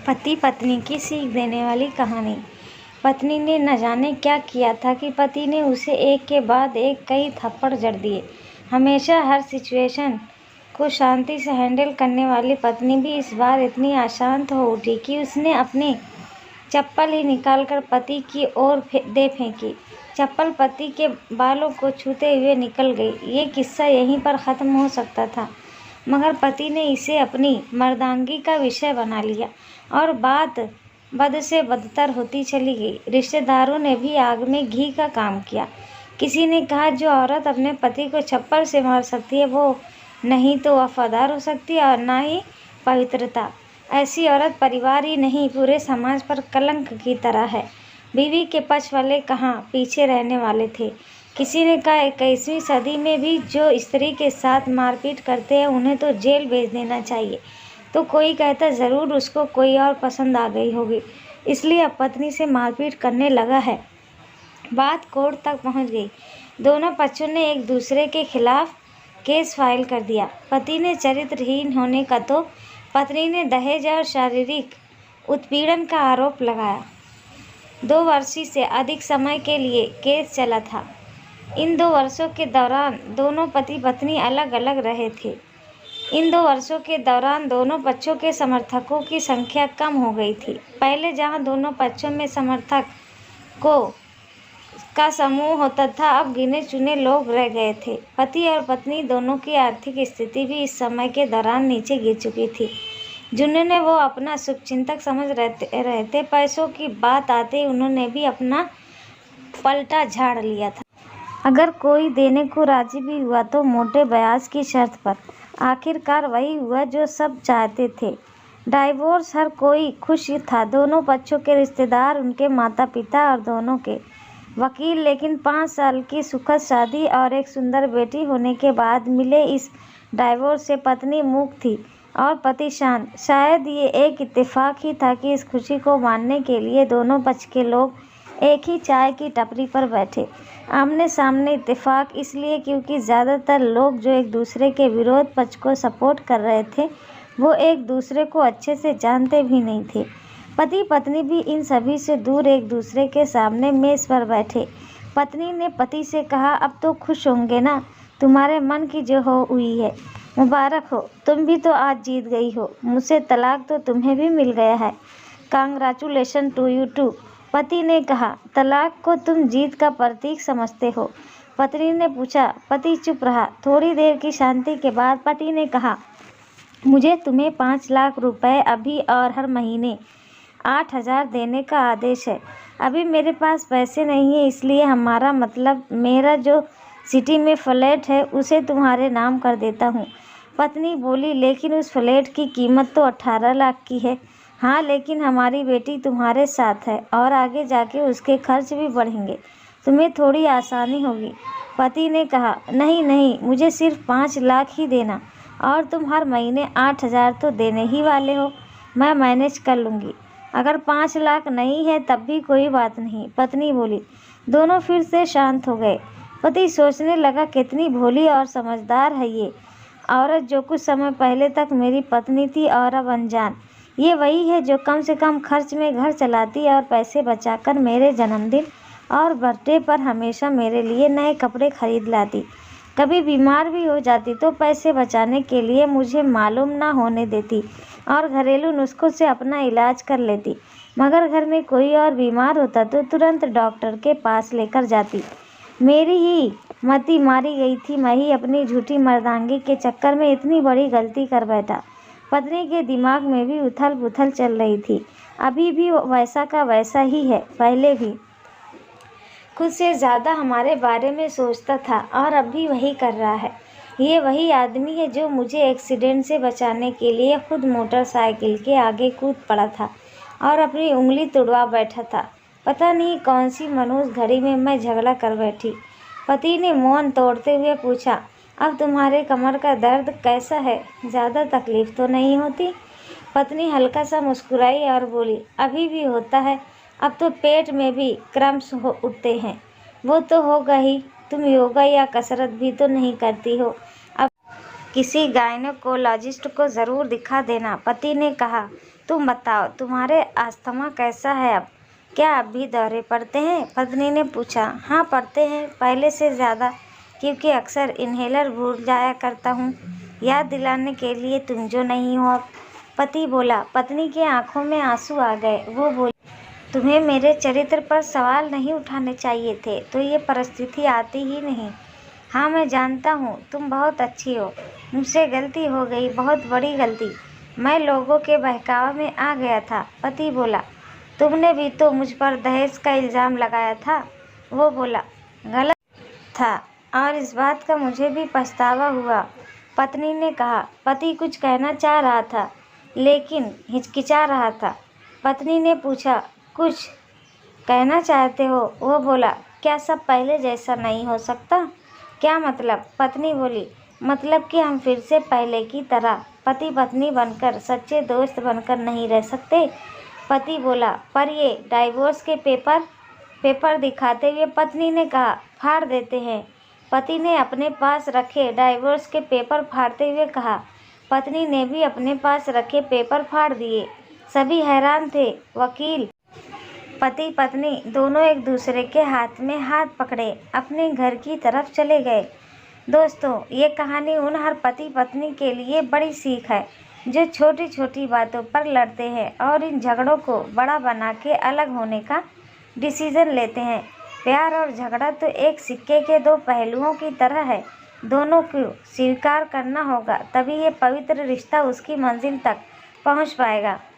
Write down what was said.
पति पत्नी की सीख देने वाली कहानी। पत्नी ने न जाने क्या किया था कि पति ने उसे एक के बाद एक कई थप्पड़ जड़ दिए। हमेशा हर सिचुएशन को शांति से हैंडल करने वाली पत्नी भी इस बार इतनी अशांत हो उठी कि उसने अपनी चप्पल ही निकालकर पति की ओर दे फेंकी। चप्पल पति के बालों को छूते हुए निकल गई। ये किस्सा यहीं पर ख़त्म हो सकता था, मगर पति ने इसे अपनी मर्दांगी का विषय बना लिया और बात बद से बदतर होती चली गई। रिश्तेदारों ने भी आग में घी का काम किया। किसी ने कहा, जो औरत अपने पति को चप्पल से मार सकती है वो नहीं तो वफादार हो सकती है और ना ही पवित्रता। ऐसी औरत परिवार ही नहीं पूरे समाज पर कलंक की तरह है। बीवी के पक्ष वाले कहाँ पीछे रहने वाले थे। किसी ने कहा, 21वीं सदी में भी जो स्त्री के साथ मारपीट करते हैं उन्हें तो जेल भेज देना चाहिए। तो कोई कहता, ज़रूर उसको कोई और पसंद आ गई होगी, इसलिए अब पत्नी से मारपीट करने लगा है। बात कोर्ट तक पहुंच गई। दोनों पक्षों ने एक दूसरे के खिलाफ केस फाइल कर दिया। पति ने चरित्रहीन होने का तो पत्नी ने दहेज और शारीरिक उत्पीड़न का आरोप लगाया। 2 वर्ष से अधिक समय के लिए केस चला था। इन 2 वर्षों के दौरान दोनों पति पत्नी अलग अलग रहे थे। इन 2 वर्षों के दौरान दोनों पक्षों के समर्थकों की संख्या कम हो गई थी। पहले जहां दोनों पक्षों में समर्थकों का समूह होता था, अब गिने चुने लोग रह गए थे। पति और पत्नी दोनों की आर्थिक स्थिति भी इस समय के दौरान नीचे गिर चुकी थी, जिन्होंने वो अपना शुभचिंतक समझ रहते। पैसों की बात आते उन्होंने भी अपना पलटा झाड़ लिया था। अगर कोई देने को राजी भी हुआ तो मोटे ब्याज की शर्त पर। आखिरकार वही हुआ जो सब चाहते थे, डाइवोर्स। हर कोई खुश था, दोनों पक्षों के रिश्तेदार, उनके माता पिता और दोनों के वकील। लेकिन 5 साल की सुखद शादी और एक सुंदर बेटी होने के बाद मिले इस डाइवोर्स से पत्नी मूक थी और पति शांत। शायद ये एक इत्तेफाक ही था कि इस खुशी को मानने के लिए दोनों पक्ष के लोग एक ही चाय की टपरी पर बैठे आमने सामने। इत्तेफाक इसलिए क्योंकि ज़्यादातर लोग जो एक दूसरे के विरोध पक्ष को सपोर्ट कर रहे थे वो एक दूसरे को अच्छे से जानते भी नहीं थे। पति पत्नी भी इन सभी से दूर एक दूसरे के सामने मेज़ पर बैठे। पत्नी ने पति से कहा, अब तो खुश होंगे ना, तुम्हारे मन की जो हो हुई है, मुबारक हो, तुम भी तो आज जीत गई हो, मुझसे तलाक तो तुम्हें भी मिल गया है, कांग्रेचुलेशन टू यू टू। पति ने कहा, तलाक को तुम जीत का प्रतीक समझते हो? पत्नी ने पूछा। पति चुप रहा। थोड़ी देर की शांति के बाद पति ने कहा, मुझे तुम्हें 5 लाख रुपए अभी और हर महीने 8,000 देने का आदेश है। अभी मेरे पास पैसे नहीं है, इसलिए हमारा मतलब मेरा जो सिटी में फ्लैट है उसे तुम्हारे नाम कर देता हूँ। पत्नी बोली, लेकिन उस फ्लैट की कीमत तो 18 लाख की है। हाँ, लेकिन हमारी बेटी तुम्हारे साथ है और आगे जाके उसके खर्च भी बढ़ेंगे, तुम्हें थोड़ी आसानी होगी। पति ने कहा, नहीं नहीं, मुझे सिर्फ 5 लाख ही देना और तुम हर महीने 8,000 तो देने ही वाले हो, मैं मैनेज कर लूँगी। अगर 5 लाख नहीं है तब भी कोई बात नहीं, पत्नी बोली। दोनों फिर से शांत हो गए। पति सोचने लगा, कितनी भोली और समझदार है ये औरत, जो कुछ समय पहले तक मेरी पत्नी थी और अब अनजान। ये वही है जो कम से कम खर्च में घर चलाती और पैसे बचाकर मेरे जन्मदिन और बर्थडे पर हमेशा मेरे लिए नए कपड़े खरीद लाती। कभी बीमार भी हो जाती तो पैसे बचाने के लिए मुझे मालूम ना होने देती और घरेलू नुस्खों से अपना इलाज कर लेती। मगर घर में कोई और बीमार होता तो तुरंत डॉक्टर के पास लेकर जाती। मेरी ही मति मारी गई थी, मैं ही अपनी झूठी मर्दांगी के चक्कर में इतनी बड़ी गलती कर बैठा। पत्नी के दिमाग में भी उथल पुथल चल रही थी। अभी भी वैसा का वैसा ही है, पहले भी खुद से ज़्यादा हमारे बारे में सोचता था और अब भी वही कर रहा है। ये वही आदमी है जो मुझे एक्सीडेंट से बचाने के लिए खुद मोटरसाइकिल के आगे कूद पड़ा था और अपनी उंगली तुड़वा बैठा था। पता नहीं कौन सी मनहूस घड़ी में मैं झगड़ा कर बैठी। पति ने मौन तोड़ते हुए पूछा, अब तुम्हारे कमर का दर्द कैसा है? ज़्यादा तकलीफ तो नहीं होती? पत्नी हल्का सा मुस्कुराई और बोली, अभी भी होता है, अब तो पेट में भी क्रम्स हो उठते हैं। वो तो होगा ही, तुम योगा या कसरत भी तो नहीं करती हो, अब किसी गायनोकोलॉजिस्ट को ज़रूर दिखा देना। पति ने कहा, तुम बताओ, तुम्हारे अस्थमा कैसा है अब? क्या अब भी दौरे पड़ते हैं? पत्नी ने पूछा। हाँ, पड़ते हैं, पहले से ज़्यादा, क्योंकि अक्सर इन्हेलर भूल जाया करता हूँ, याद दिलाने के लिए तुम जो नहीं हो अब। पति बोला। पत्नी की आंखों में आंसू आ गए। वो बोली, तुम्हें मेरे चरित्र पर सवाल नहीं उठाने चाहिए थे, तो ये परिस्थिति आती ही नहीं। हाँ, मैं जानता हूँ, तुम बहुत अच्छी हो। मुझसे गलती हो गई, बहुत बड़ी गलती। मैं लोगों के बहकावे में आ गया था। पति बोला। तुमने भी तो मुझ पर दहेज का इल्ज़ाम लगाया था। वो बोला। गलत था, और इस बात का मुझे भी पछतावा हुआ। पत्नी ने कहा। पति कुछ कहना चाह रहा था, लेकिन हिचकिचा रहा था। पत्नी ने पूछा, कुछ कहना चाहते हो? वो बोला, क्या सब पहले जैसा नहीं हो सकता? क्या मतलब? पत्नी बोली, मतलब कि हम फिर से पहले की तरह पति पत्नी बनकर, सच्चे दोस्त बनकर नहीं रह सकते? पति बोला, पर ये डाइवोर्स के पेपर दिखाते हुए पत्नी ने कहा, फाड़ देते हैं। पति ने अपने पास रखे डाइवोर्स के पेपर फाड़ते हुए कहा। पत्नी ने भी अपने पास रखे पेपर फाड़ दिए। सभी हैरान थे। वकील, पति पत्नी दोनों एक दूसरे के हाथ में हाथ पकड़े अपने घर की तरफ चले गए। दोस्तों, ये कहानी उन हर पति पत्नी के लिए बड़ी सीख है, जो छोटी छोटी बातों पर लड़ते हैं और इन झगड़ों को बड़ा बना के अलग होने का डिसीजन लेते हैं। प्यार और झगड़ा तो एक सिक्के के दो पहलुओं की तरह है। दोनों को स्वीकार करना होगा, तभी ये पवित्र रिश्ता उसकी मंजिल तक पहुंच पाएगा।